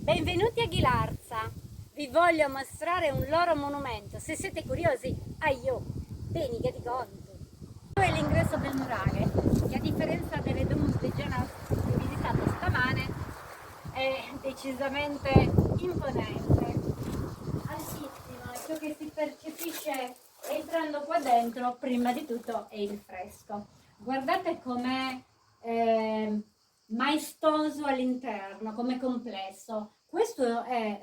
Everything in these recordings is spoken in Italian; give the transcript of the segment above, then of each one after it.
Benvenuti a Ghilarza, vi voglio mostrare un loro monumento, se siete curiosi, aio, bene che ti conto. Questo è l'ingresso del nuraghe, che a differenza delle Dunes di Genoa che ho visitato stamane è decisamente imponente, altissimo, e ciò che si percepisce entrando qua dentro prima di tutto è il fresco. Guardate com'è maestoso all'interno, come complesso. Questo è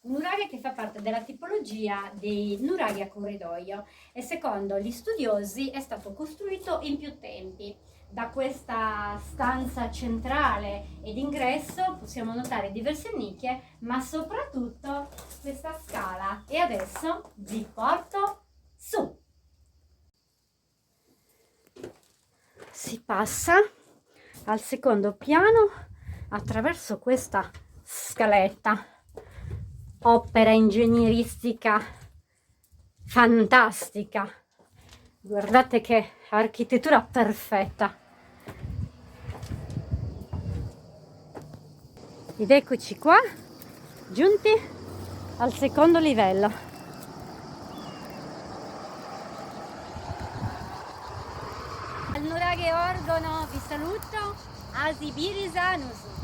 un nuraghe che fa parte della tipologia dei nuraghi a corridoio e secondo gli studiosi è stato costruito in più tempi. Da questa stanza centrale ed ingresso possiamo notare diverse nicchie, ma soprattutto questa scala. E adesso vi porto su. Si passa al secondo piano attraverso questa scaletta, opera ingegneristica fantastica. Guardate che architettura perfetta. Ed eccoci qua, giunti al secondo livello. Al nuraghe Orgono vi saluto, Asi Birisanusu.